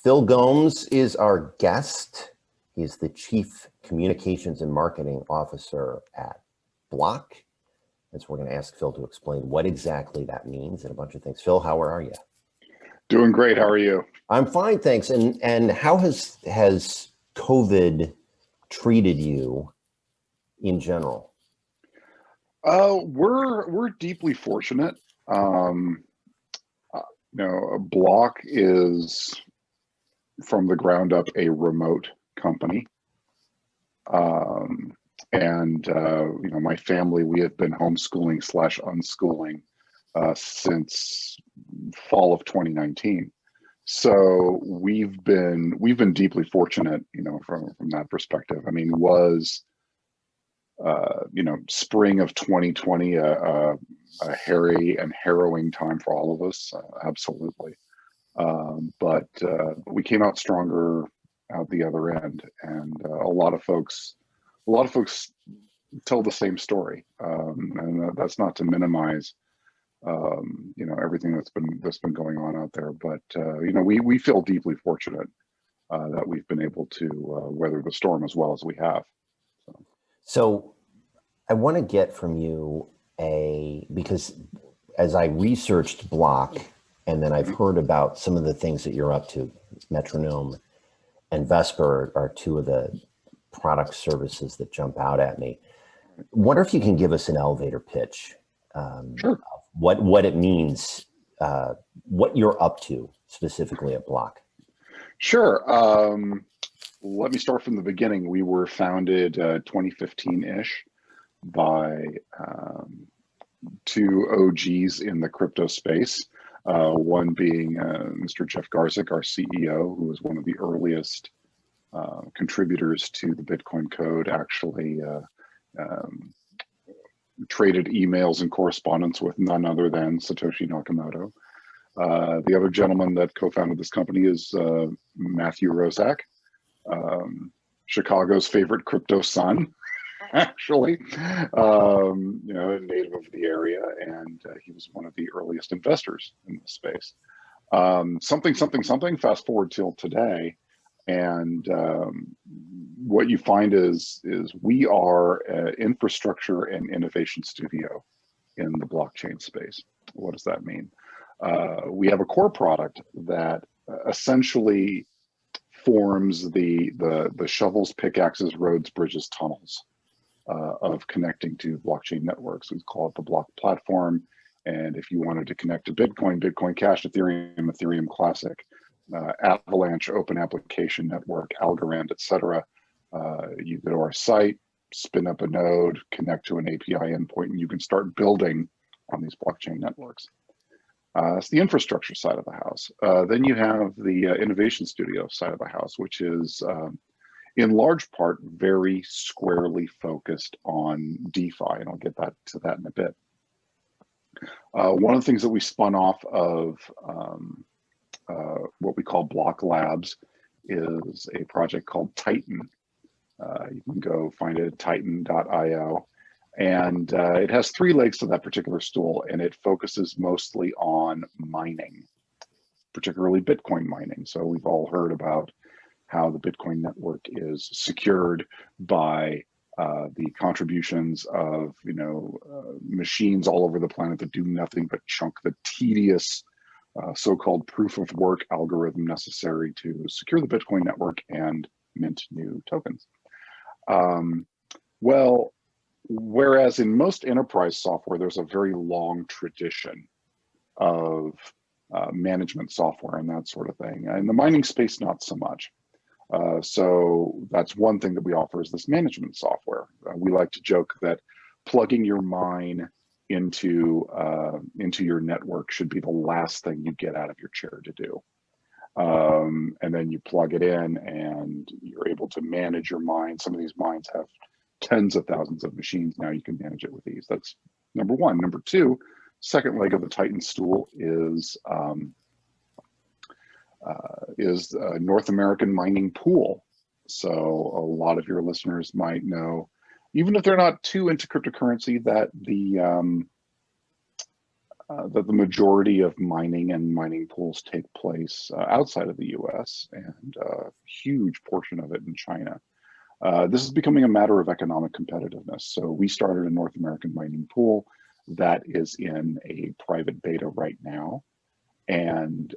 Phil Gomes is our guest. He's the Chief Communications and Marketing Officer at Bloq. And so we're going to ask Phil to explain what exactly that means and a bunch of things. Phil, how are you? Doing great. How are you? I'm fine, thanks. And how has COVID treated you in general? We're deeply fortunate. Bloq is from the ground up a remote company. My family, we have been homeschooling / unschooling since fall of 2019. So we've been deeply fortunate, from that perspective. I mean, was spring of 2020 a hairy and harrowing time for all of us? Absolutely. But we came out stronger out the other end, and a lot of folks tell the same story, and that's not to minimize everything that's been going on out there, but we feel deeply fortunate that we've been able to weather the storm as well as we have. So I want to get from you because as I researched Bloq, and then I've heard about some of the things that you're up to, Metronome and Vesper are two of the product services that jump out at me. Wonder if you can give us an elevator pitch. Sure. What it means, what you're up to specifically at Bloq. Sure. Let me start from the beginning. We were founded 2015-ish by two OGs in the crypto space. One being Mr. Jeff Garzik, our CEO, who was one of the earliest contributors to the Bitcoin code, actually traded emails and correspondence with none other than Satoshi Nakamoto. The other gentleman that co-founded this company is Matthew Rozak, Chicago's favorite crypto son, actually, a native of the area, and he was one of the earliest investors in this space. Something, fast forward till today, and what you find is we are an infrastructure and innovation studio in the blockchain space. What does that mean? We have a core product that essentially forms the shovels, pickaxes, roads, bridges, tunnels of connecting to blockchain networks. We call it the Bloq platform. And if you wanted to connect to Bitcoin, Bitcoin Cash, Ethereum, Ethereum Classic, Avalanche, Open Application Network, Algorand, etc., you go to our site, spin up a node, connect to an API endpoint, and you can start building on these blockchain networks. It's the infrastructure side of the house. Then you have the innovation studio side of the house, which is in large part very squarely focused on DeFi, and I'll get to that in a bit. One of the things that we spun off of what we call Bloq Labs is a project called Titan. You can go find it at titan.io. And it has three legs to that particular stool, and it focuses mostly on mining, particularly Bitcoin mining. So we've all heard about how the Bitcoin network is secured by the contributions of machines all over the planet that do nothing but chunk the tedious so-called proof of work algorithm necessary to secure the Bitcoin network and mint new tokens. Whereas in most enterprise software, there's a very long tradition of management software and that sort of thing. In the mining space, not so much. So that's one thing that we offer is this management software. We like to joke that plugging your mine into your network should be the last thing you get out of your chair to do. And then you plug it in and you're able to manage your mine. Some of these mines have tens of thousands of machines. Now you can manage it with ease. That's number one. Number two, second leg of the Titan stool is North American mining pool. So a lot of your listeners might know, even if they're not too into cryptocurrency, that the that the majority of mining and mining pools take place outside of the US, and a huge portion of it in China. This is becoming a matter of economic competitiveness. So we started a North American mining pool that is in a private beta right now. And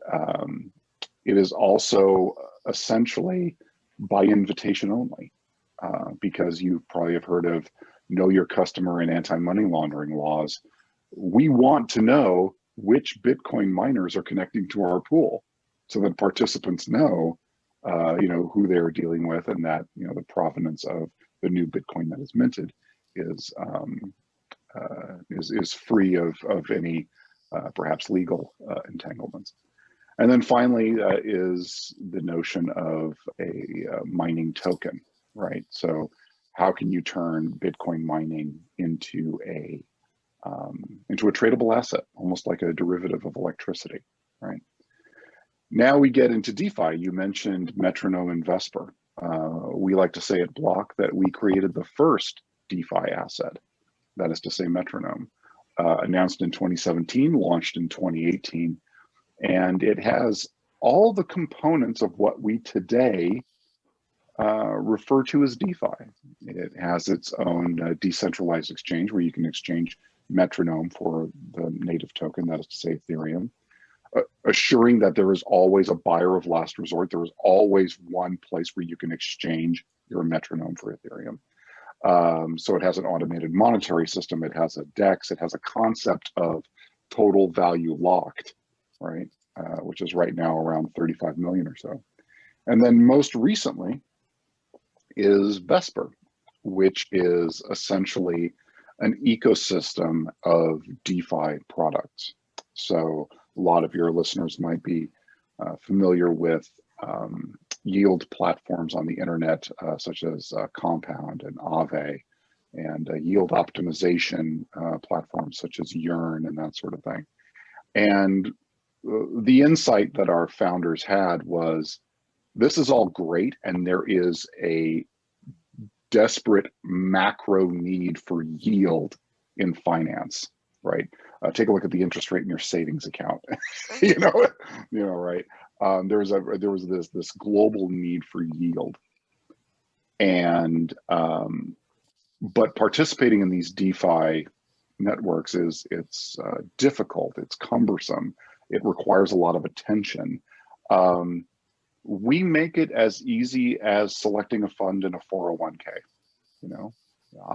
it is also essentially by invitation only, because you probably have heard of know your customer and anti-money laundering laws. We want to know which Bitcoin miners are connecting to our pool so that participants know, who they're dealing with, and that, the provenance of the new Bitcoin that is minted is free of any perhaps legal entanglements. And then finally is the notion of a mining token, right? So how can you turn Bitcoin mining into a tradable asset, almost like a derivative of electricity, right? Now we get into DeFi. You mentioned Metronome and Vesper. We like to say at Bloq that we created the first DeFi asset, that is to say Metronome, announced in 2017, launched in 2018, and it has all the components of what we today refer to as DeFi. It has its own decentralized exchange where you can exchange Metronome for the native token, that is to say Ethereum, assuring that there is always a buyer of last resort. There is always one place where you can exchange your Metronome for Ethereum. So it has an automated monetary system. It has a DEX. It has a concept of total value locked, right? Which is right now around 35 million or so. And then most recently is Vesper, which is essentially an ecosystem of DeFi products. So a lot of your listeners might be familiar with yield platforms on the internet, such as Compound and Aave, and yield optimization platforms such as Yearn and that sort of thing. And the insight that our founders had was, this is all great, and there is a desperate macro need for yield in finance, right? Take a look at the interest rate in your savings account. Right? There was this global need for yield, and but participating in these DeFi networks it's difficult, it's cumbersome, it requires a lot of attention. We make it as easy as selecting a fund in a 401k.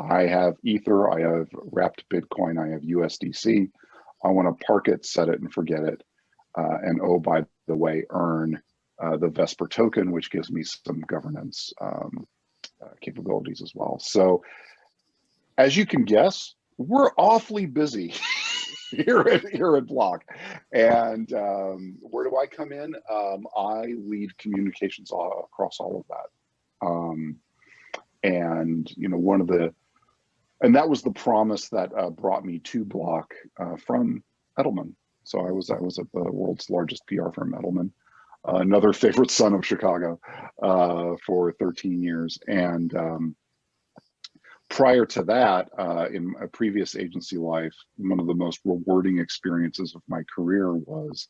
I have Ether, I have wrapped Bitcoin, I have USDC. I want to park it, set it, and forget it. And oh, by the way, earn the Vesper token, which gives me some governance capabilities as well. So as you can guess, we're awfully busy here at Bloq. And where do I come in? I lead communications across all of that. And and that was the promise that brought me to Bloq from Edelman. So I was at the world's largest PR firm, Edelman, another favorite son of Chicago, for 13 years. And prior to that, in a previous agency life, one of the most rewarding experiences of my career was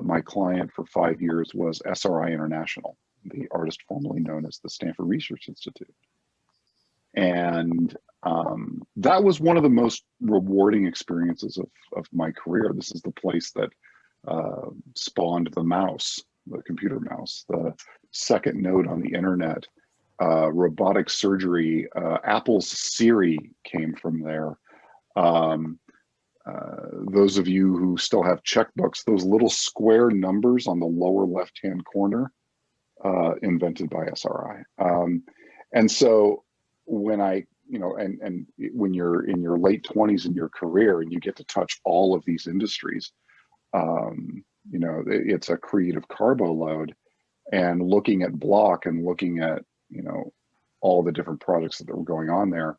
my client for 5 years was SRI International, the artist formerly known as the Stanford Research Institute. And that was one of the most rewarding experiences of my career. This is the place that spawned the mouse, the computer mouse, the second node on the internet, robotic surgery. Apple's Siri came from there. Those of you who still have checkbooks, those little square numbers on the lower left-hand corner, invented by SRI. And so when when you're in your late 20s in your career and you get to touch all of these industries, it's a creative carbo load. And looking at Bloq and looking at, all the different projects that were going on there,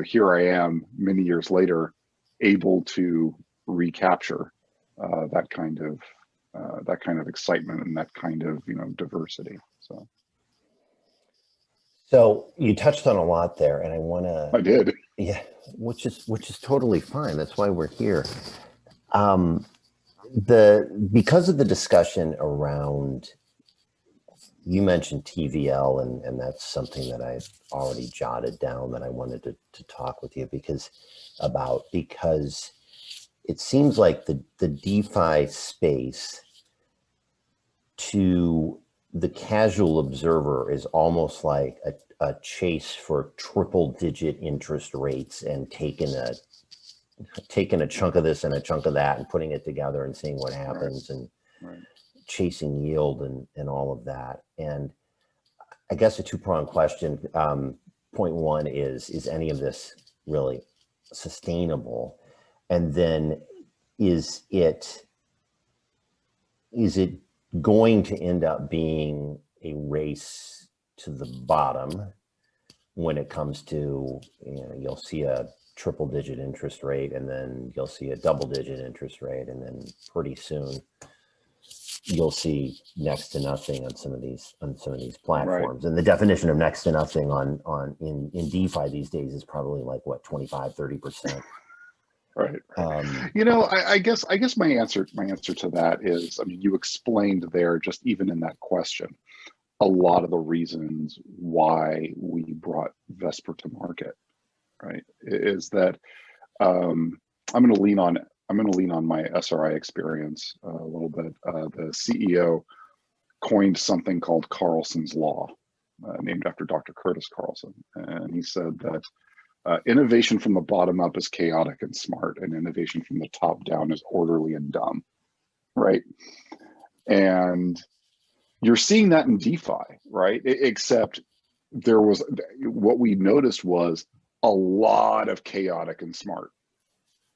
here I am many years later, able to recapture that kind of excitement and that kind of diversity. So you touched on a lot there, and I did. Yeah, which is totally fine. That's why we're here. Um, because of the discussion around, you mentioned TVL, and that's something that I've already jotted down that I wanted to talk with you because it seems like the DeFi space to the casual observer is almost like a chase for triple digit interest rates and taking a chunk of this and a chunk of that and putting it together and seeing what Right, happens and right, chasing yield and all of that. And I guess a two-pronged question. Point one is any of this really sustainable? And then is it going to end up being a race to the bottom when it comes to, you'll see a triple digit interest rate and then you'll see a double digit interest rate, and then pretty soon you'll see next to nothing on some of these right, platforms. And the definition of next to nothing in DeFi these days is probably like what, 25-30%. right, right. um I guess my answer to that is, I mean, you explained there, just even in that question, a lot of the reasons why we brought Vesper to market, right? Is that I'm going to lean on my SRI experience a little bit. The CEO coined something called Carlson's Law, named after Dr. Curtis Carlson, and he said that innovation from the bottom up is chaotic and smart, and innovation from the top down is orderly and dumb, right? And you're seeing that in DeFi, right? Except what we noticed was a lot of chaotic and smart,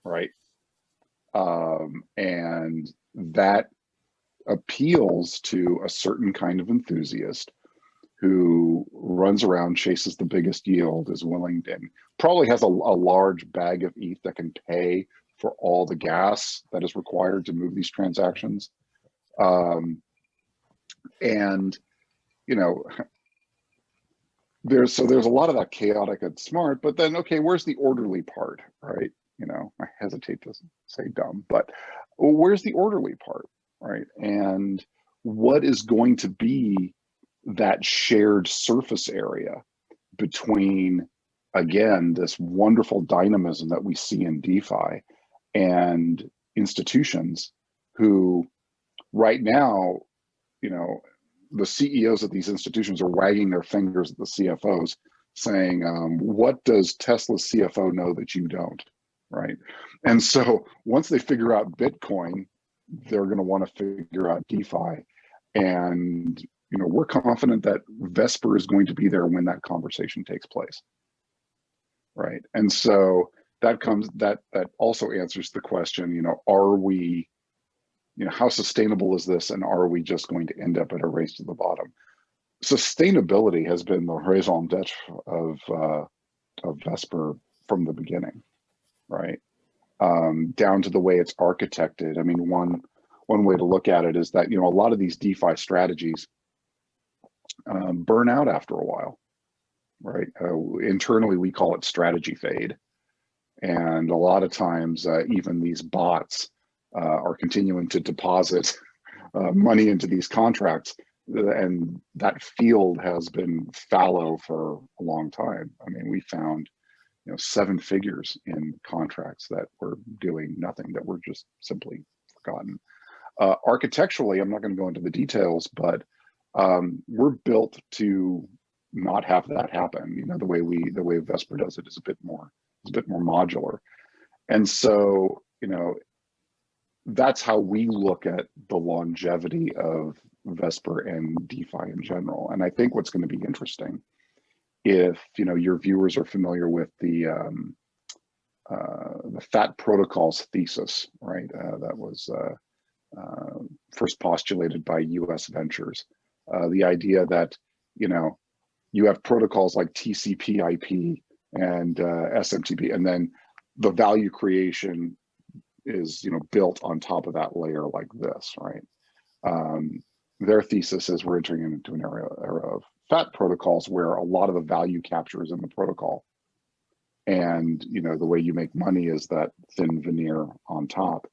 right? And that appeals to a certain kind of enthusiast who runs around, chases the biggest yield, is willing to, and probably has a large bag of ETH that can pay for all the gas that is required to move these transactions. Um, and you know, there's a lot of that chaotic and smart, but then okay, where's the orderly part, right? I hesitate to say dumb, but where's the orderly part, right? And what is going to be that shared surface area between, again, this wonderful dynamism that we see in DeFi and institutions who right now, you know, the CEOs of these institutions are wagging their fingers at the CFOs saying, what does Tesla's CFO know that you don't, right? And so once they figure out Bitcoin, they're going to want to figure out DeFi. And we're confident that Vesper is going to be there when that conversation takes place, right? And so that also answers the question, are we, how sustainable is this, and are we just going to end up at a race to the bottom? Sustainability has been the raison d'etre of Vesper from the beginning, right? Down to the way it's architected. I mean, one way to look at it is that a lot of these DeFi strategies burn out after a while, right? Internally, we call it strategy fade, and a lot of times, even these bots are continuing to deposit money into these contracts, and that field has been fallow for a long time. I mean, we found 7 figures in contracts that were doing nothing, that were just simply forgotten. Architecturally, I'm not going to go into the details, but we're built to not have that happen. The way Vesper does it is a bit more modular, and so that's how we look at the longevity of Vesper and DeFi in general. And I think what's going to be interesting, if your viewers are familiar with the Fat Protocols thesis, right? That was first postulated by U.S. Ventures. The idea that you have protocols like TCP/IP and SMTP, and then the value creation is built on top of that layer like this, right? Their thesis is we're entering into an era of fat protocols where a lot of the value capture is in the protocol, And, the way you make money is that thin veneer on top.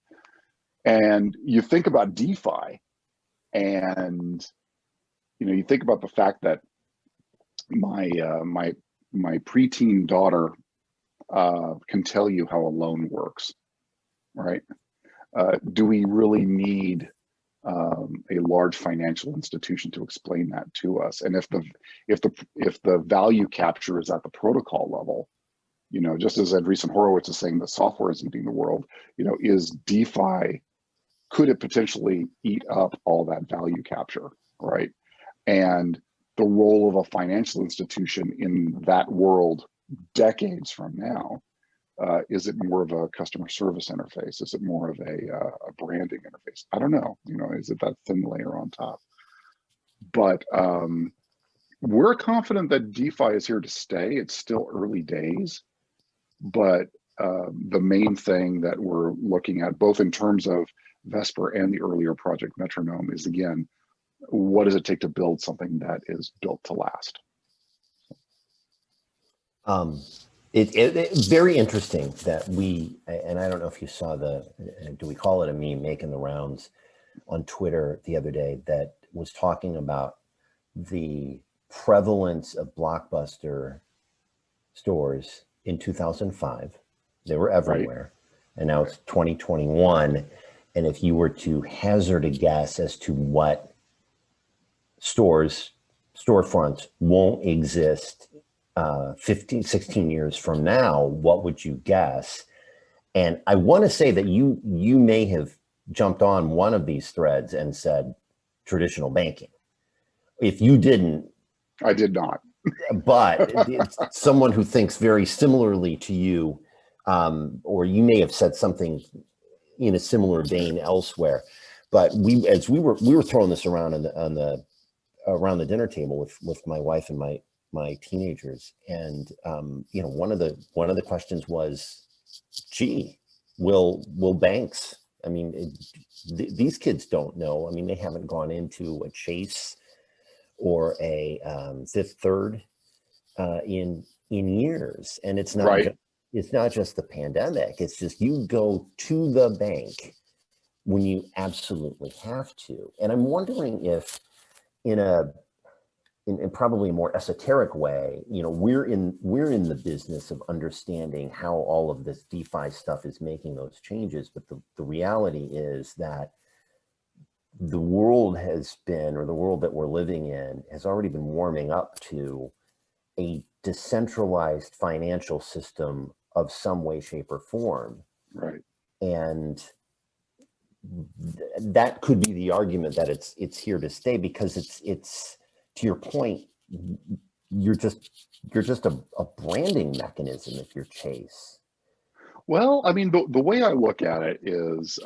And you think about DeFi, and, you think about the fact that my preteen daughter can tell you how a loan works, right? Do we really need a large financial institution to explain that to us? And if the value capture is at the protocol level, just as Andreessen Horowitz is saying that software is eating the world, is DeFi, could it potentially eat up all that value capture, right? And the role of a financial institution in that world decades from now, is it more of a customer service interface? Is it more of a branding interface? I don't know. Is it that thin layer on top? But we're confident that DeFi is here to stay. It's still early days, but the main thing that we're looking at, both in terms of Vesper and the earlier project Metronome, is, again, what does it take to build something that is built to last? It's very interesting that and I don't know if you saw do we call it a meme making the rounds on Twitter the other day, that was talking about the prevalence of Blockbuster stores in 2005. They were everywhere. Right. And now it's 2021. And if you were to hazard a guess as to what storefronts won't exist 15, 16 years from now, what would you guess? And I want to say that you may have jumped on one of these threads and said traditional banking. If you didn't, I did not. But it's someone who thinks very similarly to you, or you may have said something in a similar vein elsewhere. But we were throwing this around around the dinner table with my wife and my teenagers, and one of the questions was, gee, will banks, I mean, these kids don't know. I mean, they haven't gone into a Chase or a Fifth Third in years, and it's not right. It's not just the pandemic. It's just you go to the bank when you absolutely have to. And I'm wondering if, in probably a more esoteric way, we're in the business of understanding how all of this DeFi stuff is making those changes. But the reality is that the world the world that we're living in has already been warming up to a decentralized financial system of some way, shape, or form. Right. And that could be the argument that it's here to stay, because it's to your point, you're just a branding mechanism if you're Chase. Well, I mean, the way I look at it is,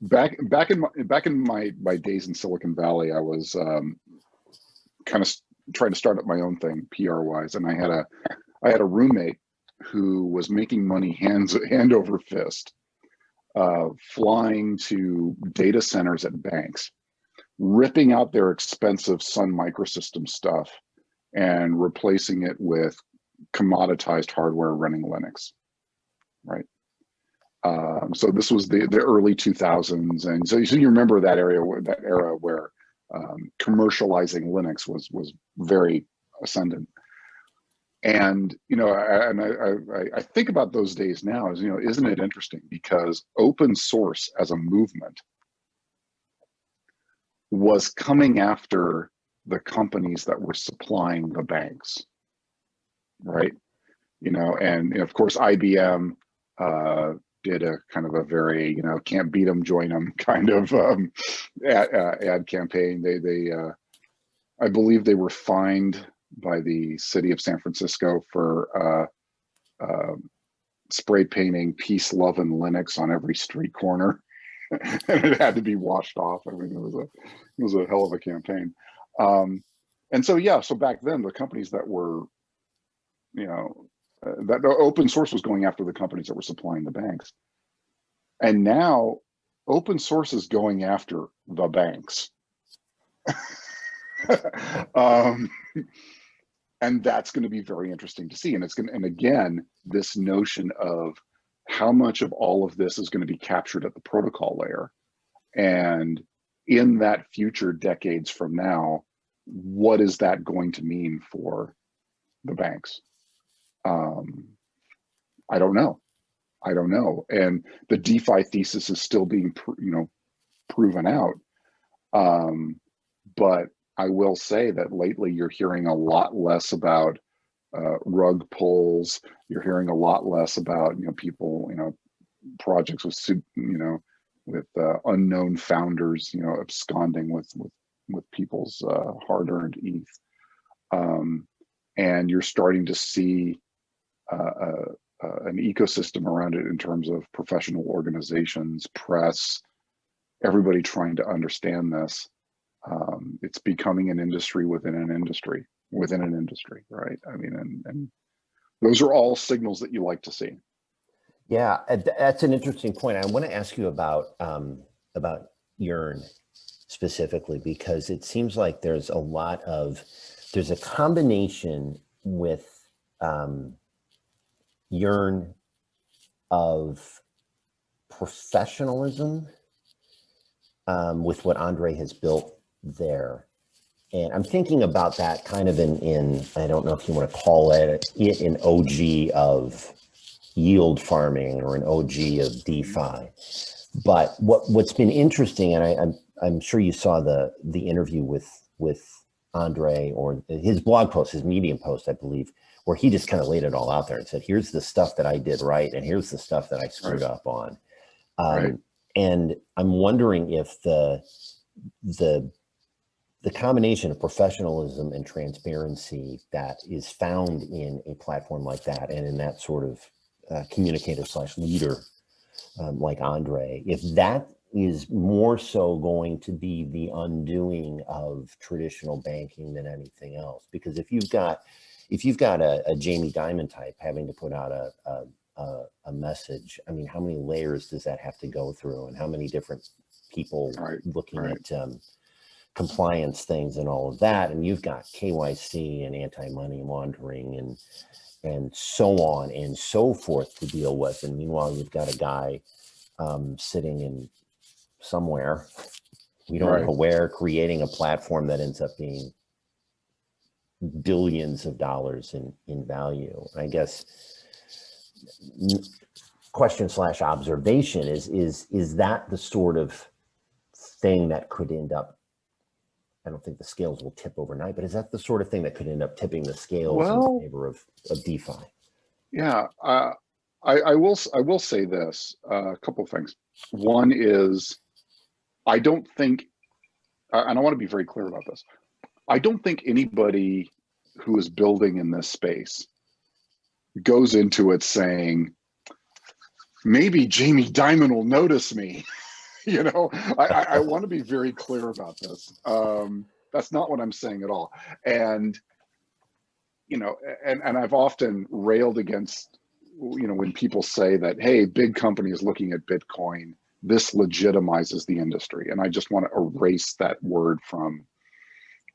back in my days in Silicon Valley, I was kind of trying to start up my own thing PR wise, and I had a roommate who was making money hand over fist, flying to data centers at banks, ripping out their expensive Sun Microsystem stuff and replacing it with commoditized hardware running Linux, right? So this was the early 2000s, and so you remember that era where commercializing Linux was very ascendant. And I think about those days now as, isn't it interesting, because open source as a movement was coming after the companies that were supplying the banks, right? And of course IBM did a kind of a very, can't beat them, join them kind of ad campaign. They I believe they were fined by the city of San Francisco for spray painting peace, love, and Linux on every street corner. And it had to be washed off. I mean, it was a hell of a campaign. And so, yeah, so back then the companies that were, that the open source was going after the companies that were supplying the banks. And now open source is going after the banks. And that's going to be very interesting to see. And it's going to, and again, this notion of how much of all of this is going to be captured at the protocol layer. And in that future decades from now, what is that going to mean for the banks? I don't know. I don't know. And the DeFi thesis is still being, proven out. But I will say that lately you're hearing a lot less about rug pulls. You're hearing a lot less about people, projects with with unknown founders, absconding with people's hard-earned ETH, and you're starting to see an ecosystem around it in terms of professional organizations, press, everybody trying to understand this. It's becoming an industry within an industry right? I mean, and those are all signals that you like to see. Yeah, that's an interesting point. I want to ask you about Yearn specifically, because it seems like there's a combination with Yearn of professionalism with what Andre has built there. And I'm thinking about that kind of in I don't know if you want to call it an OG of yield farming or an OG of DeFi. But what's been interesting, and I'm sure you saw the interview with Andre, or his blog post, his Medium post, I believe, where he just kind of laid it all out there and said, here's the stuff that I did right, and here's the stuff that I screwed up on. And I'm wondering if the combination of professionalism and transparency that is found in a platform like that, and in that sort of communicator / leader like Andre, if that is more so going to be the undoing of traditional banking than anything else. Because if you've got a Jamie Dimon type having to put out a message, I mean, how many layers does that have to go through, and how many different people looking at compliance things and all of that? And you've got KYC and anti-money laundering and so on and so forth to deal with. And meanwhile, you've got a guy sitting in somewhere, we don't know where, creating a platform that ends up being billions of dollars in value. I guess question / observation is that the sort of thing that could end up, I don't think the scales will tip overnight, but is that the sort of thing that could end up tipping the scales in favor of DeFi? Yeah, I will say this, a couple of things. One is, I don't think, and I want to be very clear about this, I don't think anybody who is building in this space goes into it saying, maybe Jamie Dimon will notice me. I want to be very clear about this. That's not what I'm saying at all. And, and I've often railed against, when people say that, hey, big companies looking at Bitcoin, this legitimizes the industry. And I just want to erase that word from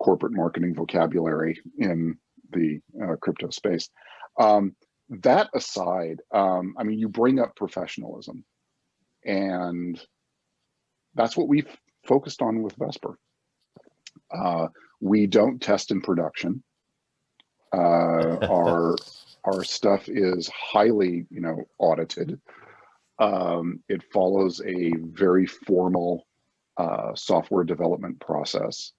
corporate marketing vocabulary in the crypto space. That aside, I mean, you bring up professionalism, and that's what we've focused on with Vesper. We don't test in production. Our stuff is highly, audited. It follows a very formal software development process.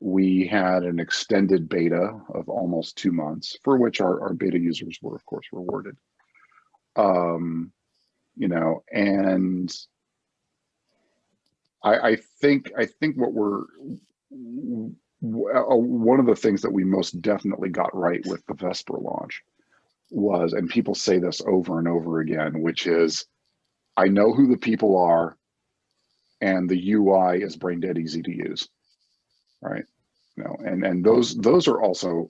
We had an extended beta of almost 2 months, for which our beta users were, of course, rewarded. And I think what one of the things that we most definitely got right with the Vesper launch was, and people say this over and over again, which is, I know who the people are, and the UI is brain dead easy to use, right? And those are also,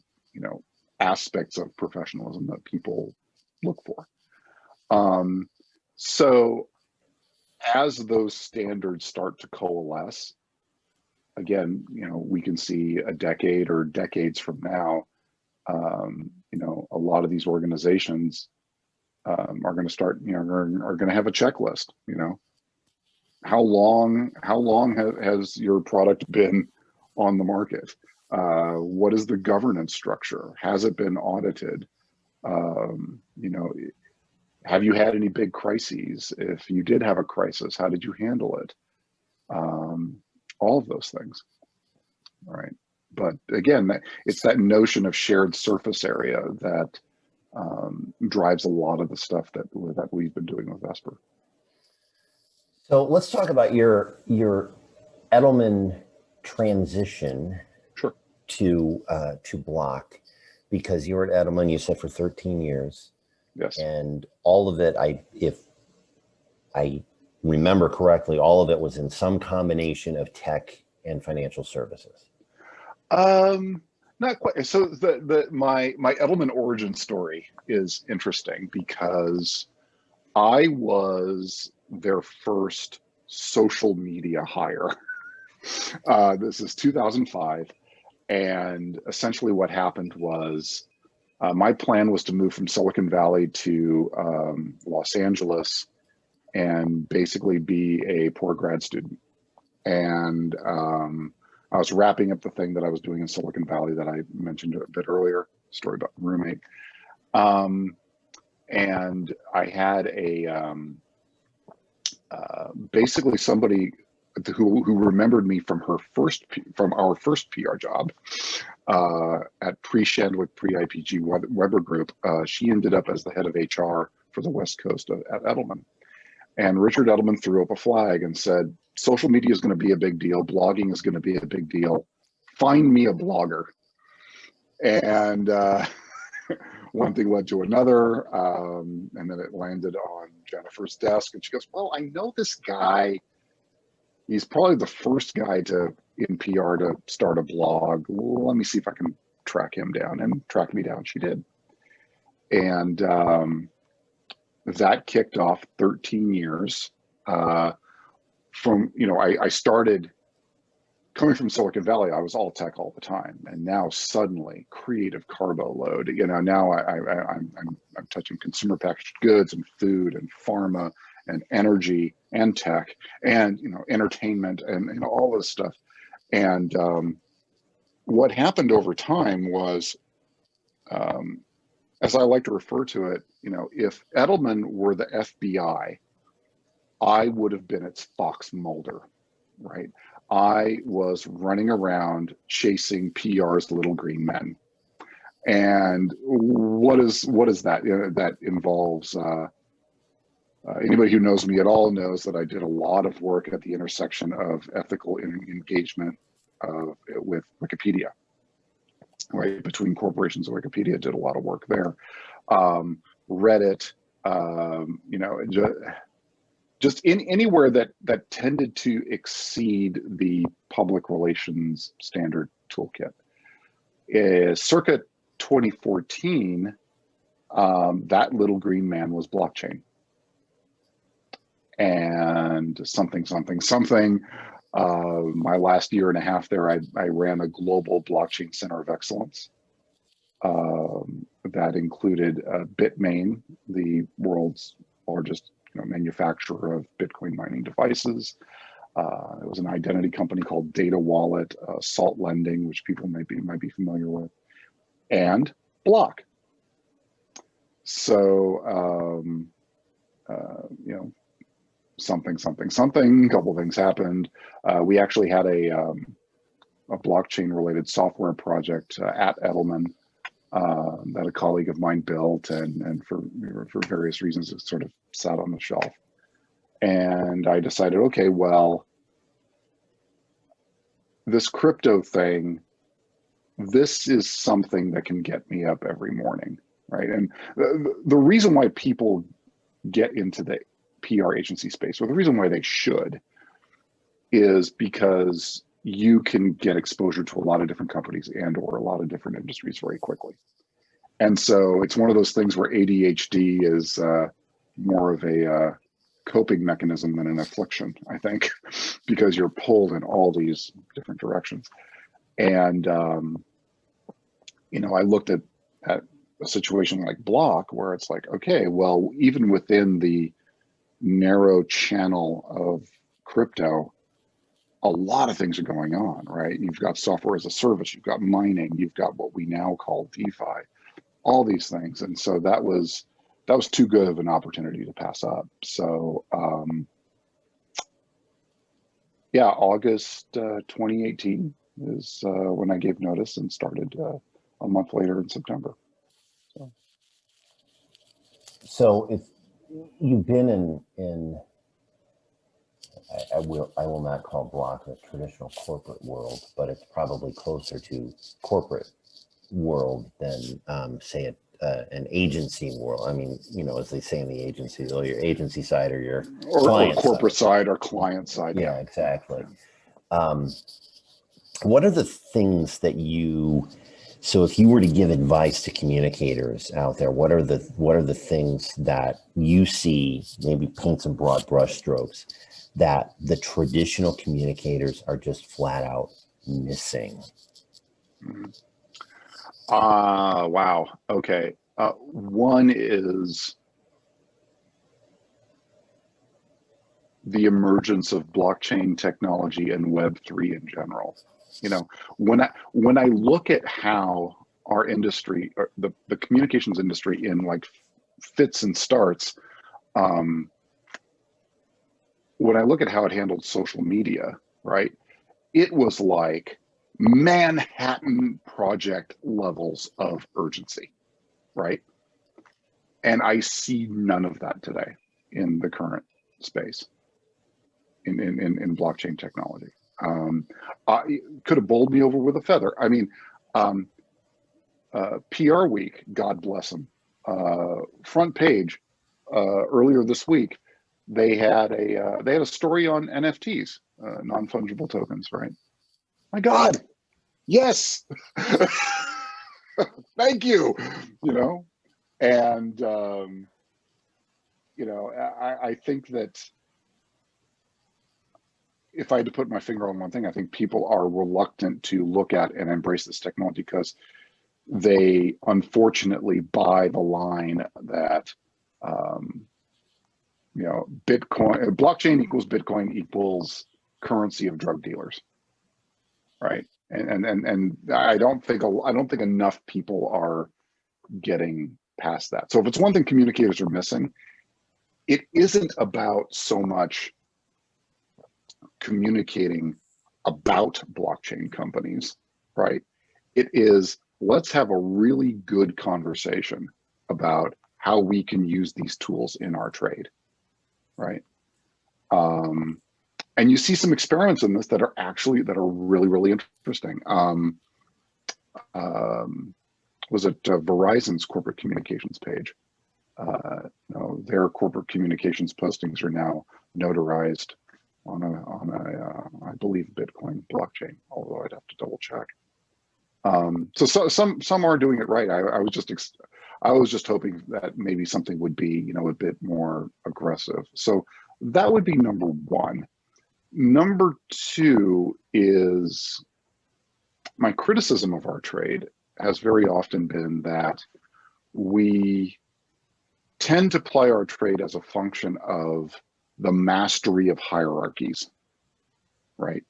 aspects of professionalism that people look for. So as those standards start to coalesce, again, we can see a decade or decades from now, You know, a lot of these organizations are going to start, you know, are going to have a checklist. You know, how long has your product been on the market? What is the governance structure? Has it been audited? You know, have you had any big crises? If you did have a crisis, how did you handle it? All of those things, right? But again, it's that notion of shared surface area that drives a lot of the stuff that we've been doing with Vesper. So let's talk about your Edelman transition. Sure. To Bloq, because you were at Edelman, you said, for 13 years. Yes. And all of it, if I remember correctly, all of it was in some combination of tech and financial services. Not quite. So my Edelman origin story is interesting because I was their first social media hire. This is 2005. And essentially what happened was my plan was to move from Silicon Valley to Los Angeles and basically be a poor grad student. And I was wrapping up the thing that I was doing in Silicon Valley that I mentioned a bit earlier, story about the roommate. And I had a basically somebody who remembered me from our first PR job at pre-Shandwick, pre-IPG Weber Group. She ended up as the head of HR for the West Coast at Edelman. And Richard Edelman threw up a flag and said, social media is going to be a big deal. Blogging is going to be a big deal. Find me a blogger. And one thing led to another. And then it landed on Jennifer's desk. And she goes, well, I know this guy. He's probably the first guy in PR to start a blog. Let me see if I can track him down. And track me down, she did. And that kicked off 13 years. From, you know, I started coming from Silicon Valley, I was all tech all the time. And now suddenly creative carbo load, you know, now I'm touching consumer packaged goods and food and pharma and energy and tech and, you know, entertainment and, you know, all this stuff. And what happened over time was, as I like to refer to it, you know, if Edelman were the FBI, I would have been its Fox Mulder, right? I was running around chasing PR's little green men. And what is that? You know, that involves, anybody who knows me at all knows that I did a lot of work at the intersection of ethical engagement with Wikipedia, right? Between corporations and Wikipedia, did a lot of work there. Reddit, you know, just anywhere that tended to exceed the public relations standard toolkit. Circa 2014, that little green man was blockchain. And something. My last year and a half there, I ran a global blockchain center of excellence. That included Bitmain, the world's largest manufacturer of Bitcoin mining devices. It was an identity company called Data Wallet, Salt Lending, which people might be familiar with, and Bloq. So, you know, something. A couple things happened. We actually had a blockchain-related software project at Edelman that a colleague of mine built, and for various reasons, it sort of sat on the shelf. And I decided, okay, well, this crypto thing, this is something that can get me up every morning, right? And the reason why people get into the PR agency space, or the reason why they should, is because you can get exposure to a lot of different companies and or a lot of different industries very quickly. And so it's one of those things where ADHD is more of a coping mechanism than an affliction, I think, because you're pulled in all these different directions. And, you know, I looked at at a situation like Bloq, where it's like, okay, well, even within the narrow channel of crypto, a lot of things are going on, right? You've got software as a service, you've got mining, you've got what we now call DeFi, all these things. And so that was too good of an opportunity to pass up. So yeah, August 2018 is when I gave notice and started a month later in September. So if you've been in I will not call Bloq a traditional corporate world, but it's probably closer to corporate world than say an agency world. I mean, you know, as they say in the agency, or your agency side or your or client corporate side or client side. Yeah, exactly. What are the things that so if you were to give advice to communicators out there, what are the things that you see, maybe paint some broad brush strokes, that the traditional communicators are just flat out missing? Wow. Okay. One is the emergence of blockchain technology and Web3 in general. You know, when I look at how our industry, or the communications industry, in like fits and starts, when I look at how it handled social media, right, it was like Manhattan Project levels of urgency, right? And I see none of that today in the current space in blockchain technology. Could have bowled me over with a feather. I mean, PR Week, God bless them, front page earlier this week, they had a story on NFTs, non-fungible tokens, right? My God, yes, thank you. You know, and you know, I think that if I had to put my finger on one thing, I think people are reluctant to look at and embrace this technology because they unfortunately buy the line that you know, Bitcoin, blockchain equals Bitcoin equals currency of drug dealers, right? And I don't think enough people are getting past that. So if it's one thing communicators are missing, it isn't about so much communicating about blockchain companies, right? It is, let's have a really good conversation about how we can use these tools in our trade, right? And you see some experiments in this that are really, really interesting. Was it Verizon's corporate communications page? No, their corporate communications postings are now notarized on a I believe Bitcoin blockchain, although I'd have to double check. So some are doing it right. I was just hoping that maybe something would be, you know, a bit more aggressive. So that would be number one. Number two is my criticism of our trade has very often been that we tend to play our trade as a function of the mastery of hierarchies, right?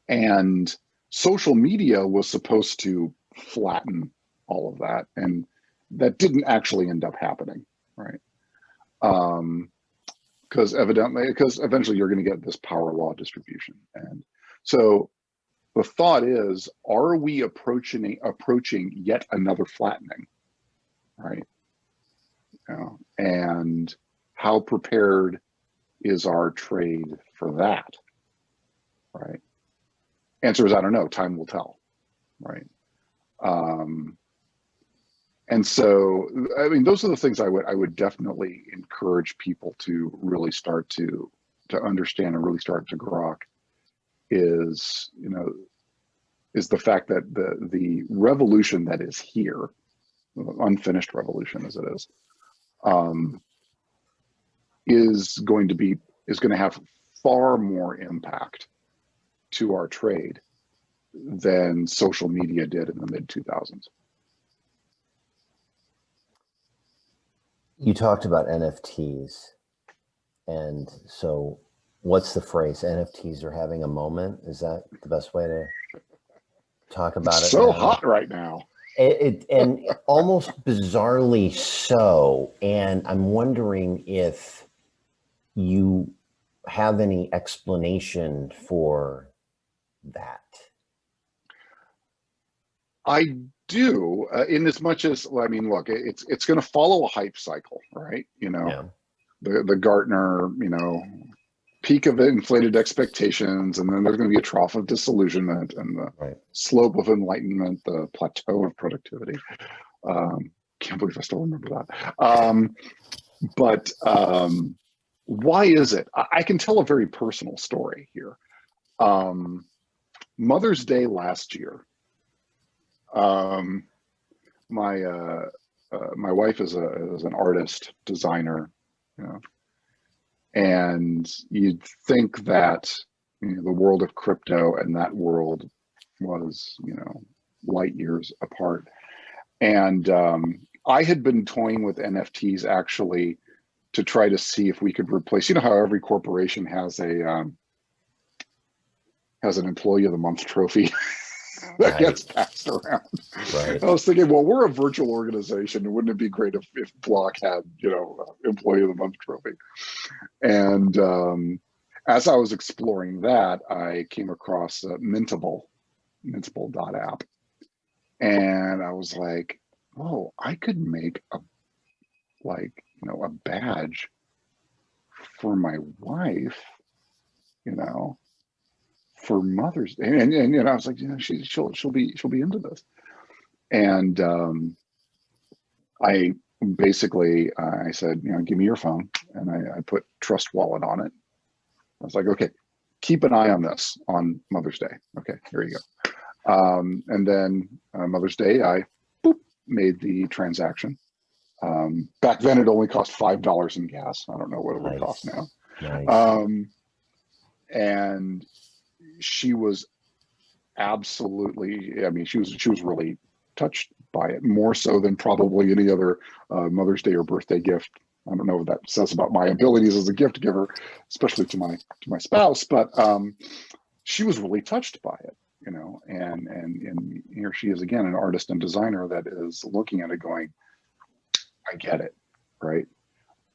And social media was supposed to flatten all of that, and that didn't actually end up happening, right? Because eventually you're going to get this power law distribution, and so the thought is, are we approaching yet another flattening, right? You know, and how prepared is our trade for that, right? Answer is, I don't know. Time will tell, right? And so, I mean, those are the things I would definitely encourage people to really start to understand and really start to grok. Is, you know, is the fact that the revolution that is here, the unfinished revolution as it is going to have far more impact to our trade than social media did in the mid 2000s. You talked about NFTs. And so what's the phrase? NFTs are having a moment? Is that the best way to talk about It's it so now? hot right now. And almost bizarrely so. And I'm wondering if you have any explanation for that. I do, in as much as, I mean, look, it's going to follow a hype cycle, right? You know, Yeah. the Gartner, you know, peak of inflated expectations, and then there's going to be a trough of disillusionment, and the Right. slope of enlightenment, the plateau of productivity. Can't believe I still remember that. But why is it? I can tell a very personal story here. Mother's Day last year, my wife is an artist, designer, you know, and you'd think that, you know, the world of crypto and that world was, you know, light years apart. And I had been toying with NFTs actually to try to see if we could replace, you know, how every corporation has an employee of the month trophy that Right. gets passed around. Right. I was thinking, well, we're a virtual organization. Wouldn't it be great if Bloq had, you know, employee of the month trophy? And as I was exploring that, I came across Mintable.app. And I was like, oh, I could make a badge for my wife, you know, for Mother's Day. And you know, I was like, you know, she'll be into this. And I basically I said, you know, give me your phone, and I put Trust Wallet on it. I was like, okay, keep an eye on this on Mother's Day. Okay, here you go. And then Mother's Day, I made the transaction. Back then, it only cost $5 in gas. I don't know what it would cost now. Nice. And she was absolutely, I mean, she was really touched by it, more so than probably any other Mother's Day or birthday gift. I don't know what that says about my abilities as a gift giver, especially to my spouse, but she was really touched by it, you know, and here she is again, an artist and designer that is looking at it going, I get it, right?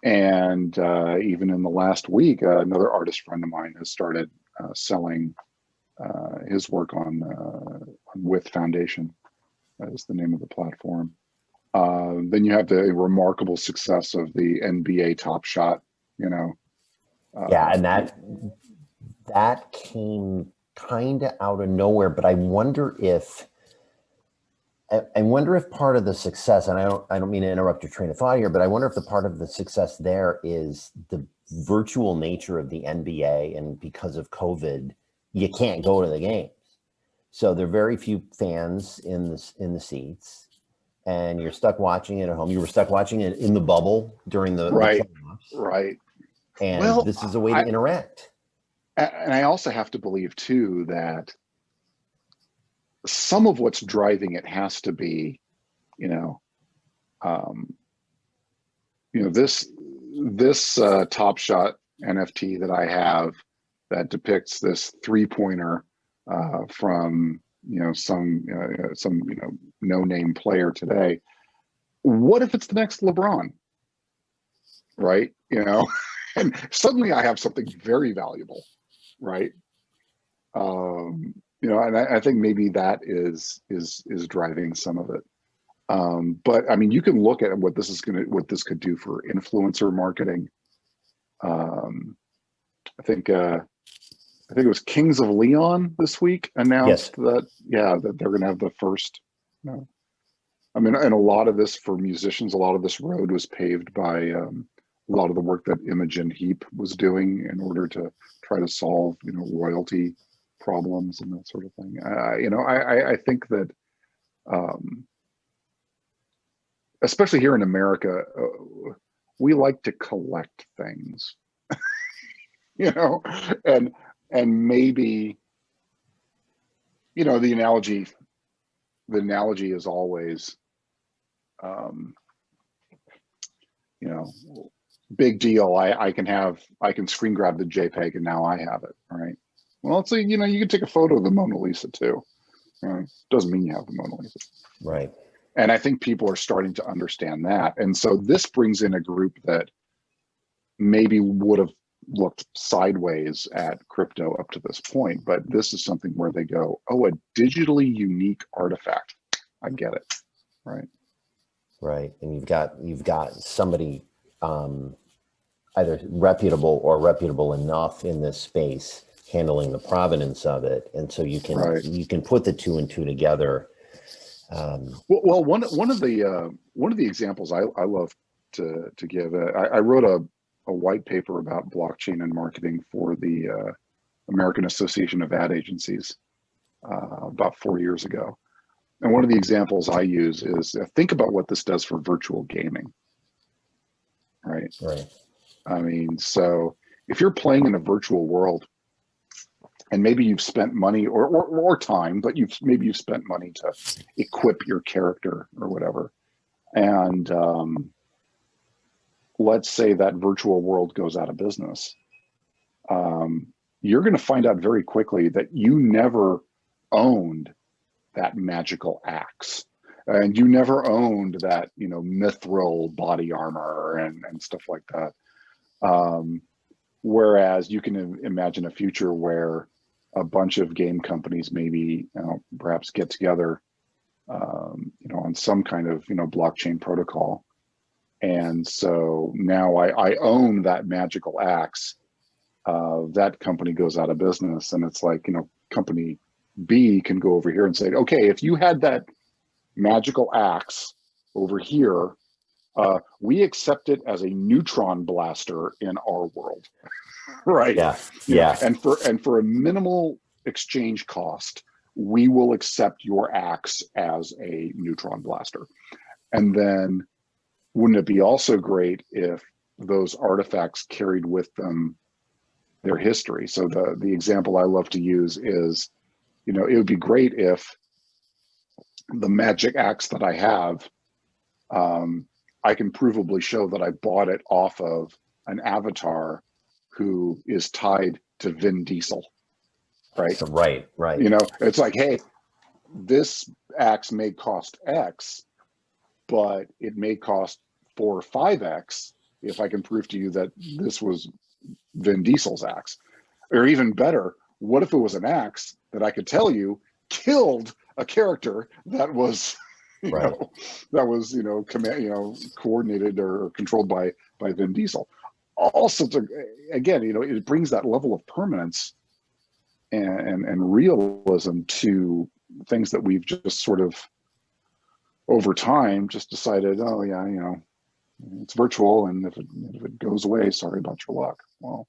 And even in the last week, another artist friend of mine has started selling his work on With Foundation. That is the name of the platform. Then you have the remarkable success of the NBA Top Shot, you know. Yeah, and that came kind of out of nowhere, but I wonder if part of the success, and I don't mean to interrupt your train of thought here, but I wonder if the part of the success there is the virtual nature of the NBA, and because of COVID, you can't go to the games. So there are very few fans in the seats, and you're stuck watching it at home. You were stuck watching it in the bubble during the right, playoffs. right. And well, this is a way to interact. And I also have to believe too that some of what's driving it has to be, you know, this Top Shot NFT that I have that depicts this 3-pointer from, you know, some you know, no-name player today. What if it's the next LeBron, right? You know, and suddenly I have something very valuable, right? You know, and I think maybe that is driving some of it. But I mean, you can look at what this could do for influencer marketing. I think it was Kings of Leon this week announced that they're going to have the first. You know, I mean, and a lot of this for musicians, a lot of this road was paved by a lot of the work that Imogen Heap was doing in order to try to solve, you know, royalty problems and that sort of thing. You know, I think that, especially here in America, we like to collect things, you know, and maybe you know, the analogy is always, you know, big deal. I can screen grab the JPEG and now I have it, right? Well, let's say, you know, you can take a photo of the Mona Lisa too. Doesn't mean you have the Mona Lisa. Right. And I think people are starting to understand that. And so this brings in a group that maybe would have looked sideways at crypto up to this point, but this is something where they go, oh, a digitally unique artifact. I get it. Right. Right. And you've got somebody either reputable or reputable enough in this space handling the provenance of it. And so you can put the two and two together. Well, one of the examples I love to give, I wrote a white paper about blockchain and marketing for the American Association of Ad Agencies about 4 years ago. And one of the examples I use is think about what this does for virtual gaming. Right. Right. I mean, so if you're playing in a virtual world, and maybe you've spent money or time, but maybe you've spent money to equip your character or whatever. And let's say that virtual world goes out of business. You're going to find out very quickly that you never owned that magical axe. And you never owned that, you know, mithril body armor and stuff like that. Whereas you can imagine a future where a bunch of game companies maybe, you know, perhaps get together, you know, on some kind of, you know, blockchain protocol. And so now I own that magical axe. That company goes out of business, and it's like, you know, company B can go over here and say, okay, if you had that magical axe over here, we accept it as a neutron blaster in our world. Right. Yeah. You yeah. know, and for a minimal exchange cost, we will accept your axe as a neutron blaster. And then wouldn't it be also great if those artifacts carried with them their history? So the example I love to use is, you know, it would be great if the magic axe that I have, I can provably show that I bought it off of an avatar who is tied to Vin Diesel, right? So, right. You know, it's like, hey, this axe may cost X, but it may cost 4 or 5X if I can prove to you that this was Vin Diesel's axe. Or even better, what if it was an axe that I could tell you killed a character that was, you know, coordinated or controlled by Vin Diesel. Also, again, you know, it brings that level of permanence and realism to things that we've just sort of over time just decided, oh yeah, you know, it's virtual, and if it goes away, sorry about your luck. Well,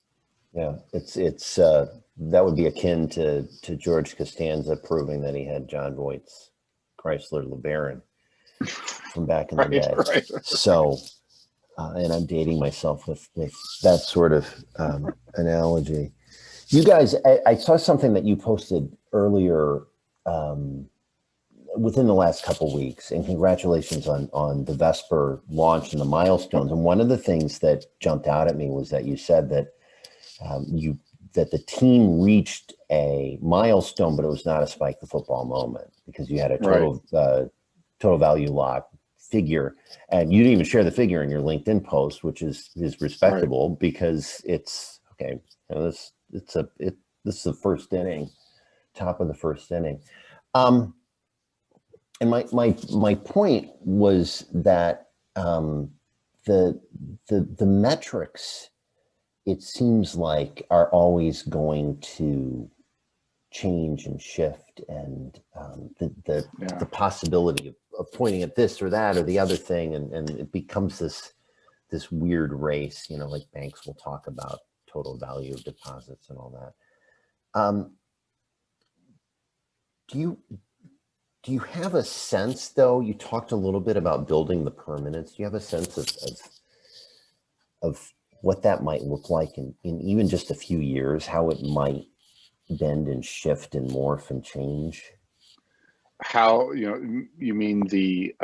yeah, it's that would be akin to George Costanza proving that he had John Voight's Chrysler LeBaron from back in the day. Right. So, and I'm dating myself with that sort of analogy. You guys, I saw something that you posted earlier within the last couple of weeks, and congratulations on the Vesper launch and the milestones. And one of the things that jumped out at me was that you said that that the team reached a milestone, but it was not a spike the football moment because you had a total value lock figure, and you didn't even share the figure in your LinkedIn post, which is respectable because it's okay. You know, this is the first inning, top of the first inning. And my point was that the metrics, it seems like, are always going to change and shift, and the possibility of pointing at this or that or the other thing, and it becomes this weird race, you know, like banks will talk about total value of deposits and all that. Do you have a sense, though? You talked a little bit about building the permanence. Do you have a sense of what that might look like in even just a few years, how it might bend and shift and morph and change? How, you mean the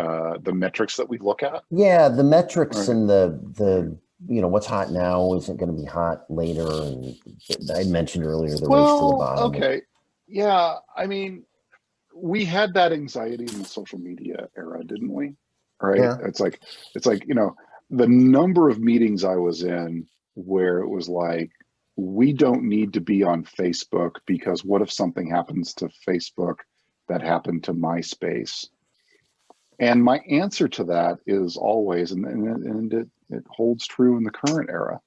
metrics that we look at? Yeah, the metrics Right. and the what's hot now isn't going to be hot later, and I mentioned earlier the race to the Well, bottom. okay. Yeah, I mean, we had that anxiety in the social media era, didn't we? Right? Yeah, It's like, the number of meetings I was in where it was like, we don't need to be on Facebook because what if something happens to Facebook that happened to MySpace? And my answer to that is always, and it holds true in the current era.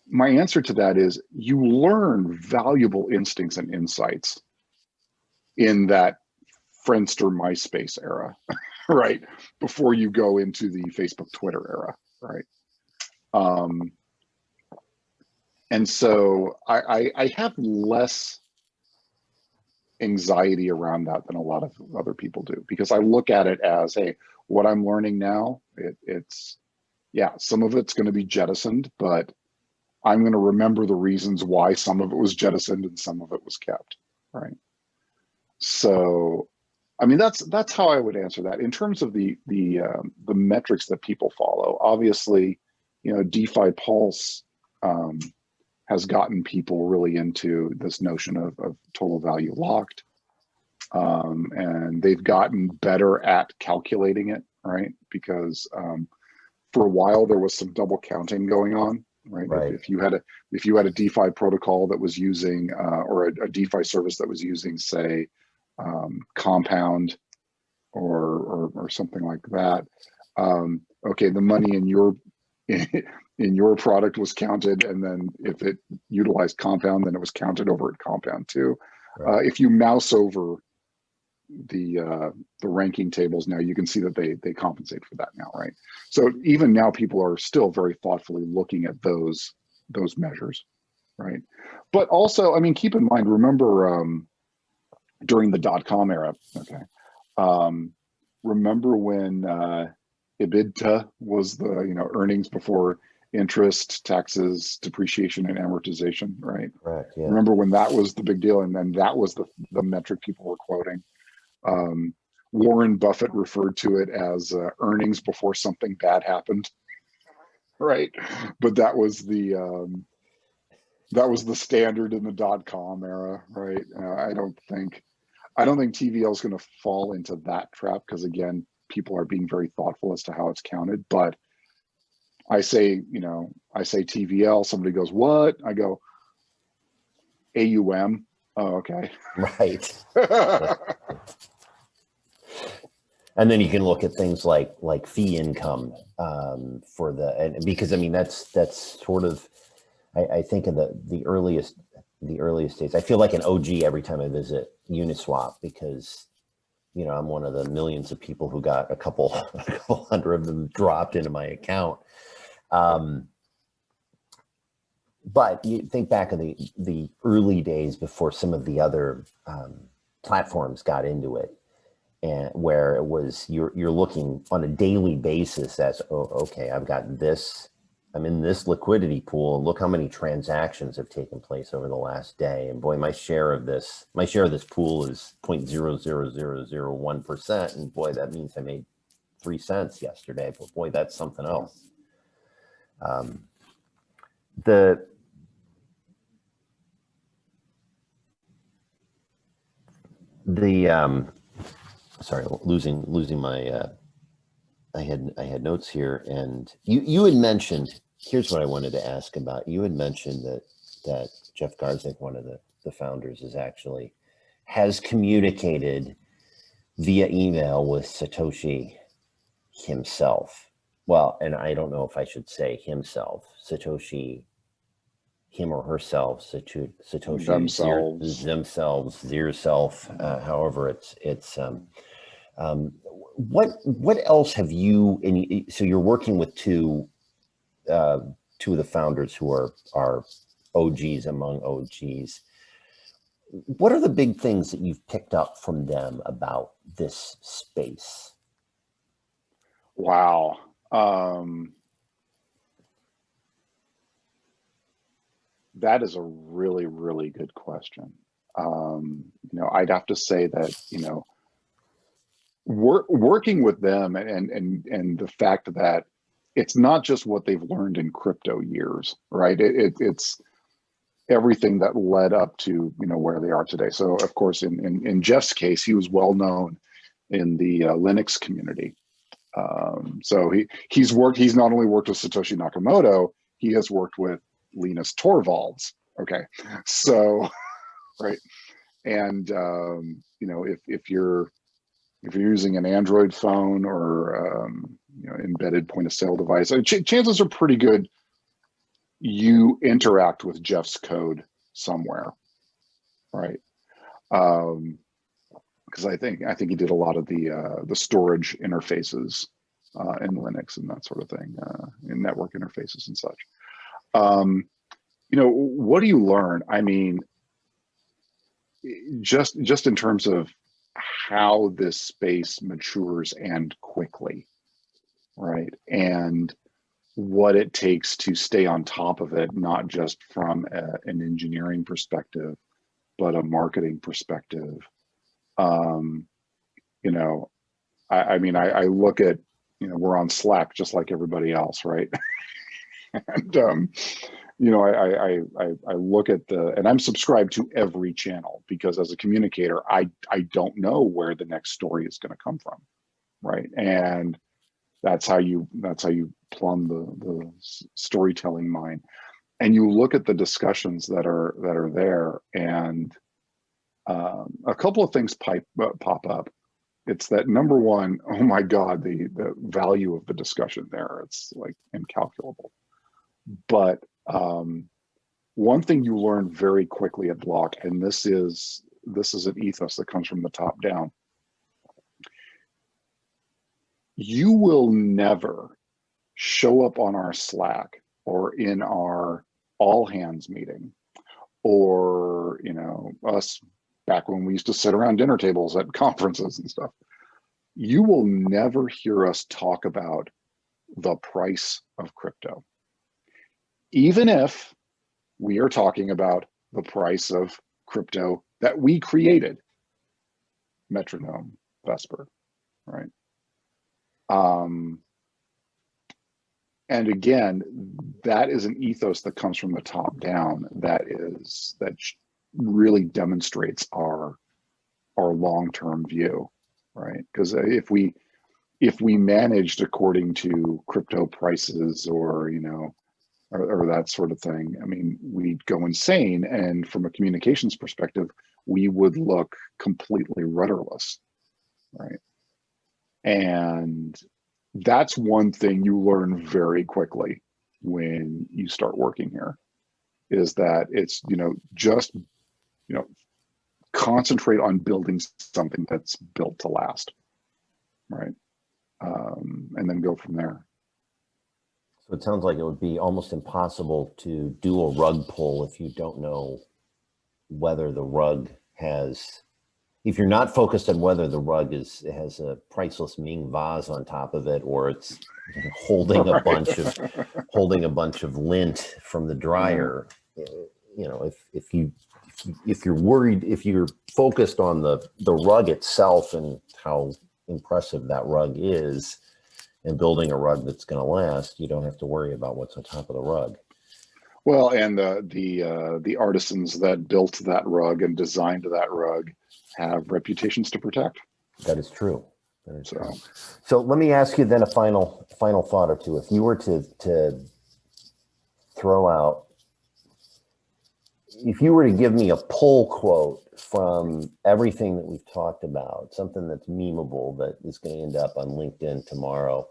My answer to that is you learn valuable instincts and insights in that Friendster MySpace era, right? Before you go into the Facebook Twitter era, right? And so I have less anxiety around that than a lot of other people do, because I look at it as, hey, what I'm learning now, it's yeah, some of it's going to be jettisoned, but I'm going to remember the reasons why some of it was jettisoned and some of it was kept, right? So, I mean, that's how I would answer that. In terms of the metrics that people follow, obviously, DeFi Pulse has gotten people really into this notion of total value locked, and they've gotten better at calculating it, right? Because for a while there was some double counting going on, right? right. If you had a DeFi protocol that was using or a DeFi service that was using, say, Compound or something like that, okay, the money in your product was counted, and then if it utilized Compound, then it was counted over at Compound too. Right. If you mouse over the ranking tables now, you can see that they compensate for that now, right? So even now, people are still very thoughtfully looking at those measures, right? But also, I mean, keep in mind, remember during the .com era, okay, remember when EBITDA was the earnings before interest, taxes, depreciation, and amortization, right? Correct. Yeah. Remember when that was the big deal, and then that was the metric people were quoting. Warren Buffett referred to it as earnings before something bad happened, right? But that was the standard in the .com era, right? I don't think TVL is going to fall into that trap, because again, people are being very thoughtful as to how it's counted. But I say TVL, somebody goes, what? I go, AUM. Oh, okay. Right. And then you can look at things like fee income for and because I mean that's sort of I think of the earliest days. I feel like an OG every time I visit Uniswap, because I'm one of the millions of people who got a couple hundred of them dropped into my account. But you think back of the early days before some of the other platforms got into it, and where it was you're looking on a daily basis as, oh, okay, I've got this, I'm in this liquidity pool, and look how many transactions have taken place over the last day, and boy, my share of this pool is 0.00001%, and boy, that means I made 3 cents yesterday, but boy, that's something else. Sorry, losing my I had notes here, and you had mentioned, here's what I wanted to ask about. You had mentioned that Jeff Garzik, one of the founders, has communicated via email with Satoshi himself. Well, and I don't know if I should say himself, Satoshi, him or herself, Satoshi themselves, their self, however it's what else have you, so you're working with two of the founders who are OGs among OGs. What are the big things that you've picked up from them about this space? Wow. That is a really, really good question. I'd have to say that, working with them and the fact that it's not just what they've learned in crypto years, right? It's everything that led up to, where they are today. So of course, in Jeff's case, he was well known in the Linux community. So he's not only worked with Satoshi Nakamoto, he has worked with Linus Torvalds. Okay, so right, and if you're using an Android phone or embedded point of sale device, chances are pretty good you interact with Jeff's code somewhere, right? Because I think he did a lot of the storage interfaces in Linux and that sort of thing, in network interfaces and such. What do you learn? I mean, just in terms of how this space matures and quickly, right? And what it takes to stay on top of it, not just from an engineering perspective, but a marketing perspective. I look at, we're on Slack just like everybody else, right? And I look at and I'm subscribed to every channel, because as a communicator, I don't know where the next story is going to come from, right? And that's how you plumb the storytelling mind. And you look at the discussions that are there, and a couple of things pop up. It's that, number one, oh my God, the value of the discussion there, it's like incalculable. But one thing you learn very quickly at Bloq, and this is an ethos that comes from the top down. You will never show up on our Slack or in our all hands meeting, or us back when we used to sit around dinner tables at conferences and stuff. You will never hear us talk about the price of crypto, even if we are talking about the price of crypto that we created, Metronome, Vesper, right? And again, that is an ethos that comes from the top down, that really demonstrates our long-term view, right? Because if we managed according to crypto prices or that sort of thing, I mean, we'd go insane. And from a communications perspective, we would look completely rudderless, right? And that's one thing you learn very quickly when you start working here, is that it's, just, concentrate on building something that's built to last, right? And then go from there. So it sounds like it would be almost impossible to do a rug pull if you don't know whether the rug has, if you're not focused on whether the rug has a priceless Ming vase on top of it, or it's holding a bunch of lint from the dryer. If you're worried, if you're focused on the rug itself and how impressive that rug is, and building a rug that's going to last, you don't have to worry about what's on top of the rug. Well, and the artisans that built that rug and designed that rug have reputations to protect. That is true. True. So let me ask you then a final thought or two. If you were to throw out, if you were to give me a pull quote from everything that we've talked about, something that's memeable that is going to end up on LinkedIn tomorrow,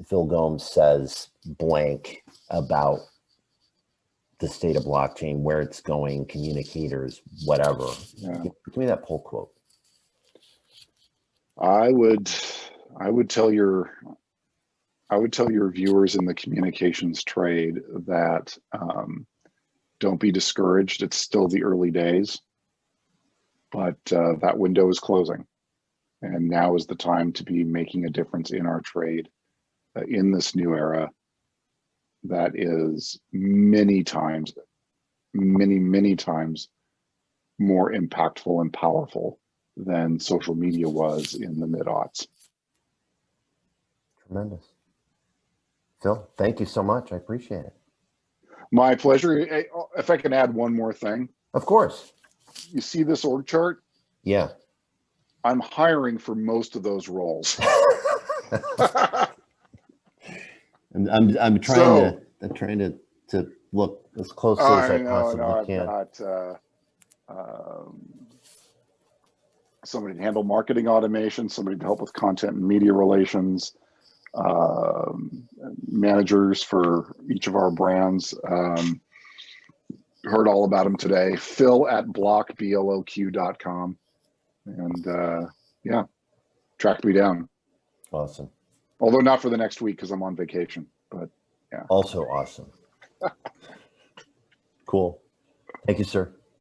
Phil Gomes says blank about the state of blockchain, where it's going, communicators, whatever. Yeah. Give me that pull quote. I would tell your viewers in the communications trade that don't be discouraged. It's still the early days, but that window is closing, and now is the time to be making a difference in our trade in this new era that is many times many, many times more impactful and powerful than social media was in the mid-aughts. Tremendous. Phil, thank you so much. I appreciate it. My pleasure. If I can add one more thing. Of course. You see this org chart? Yeah. I'm hiring for most of those roles. I'm trying to look as closely as I possibly can. I've got somebody to handle marketing automation, somebody to help with content and media relations, managers for each of our brands. Heard all about them today. Phil at bloq.com. And yeah, track me down. Awesome. Although not for the next week because I'm on vacation, but yeah. Also awesome. Cool. Thank you, sir.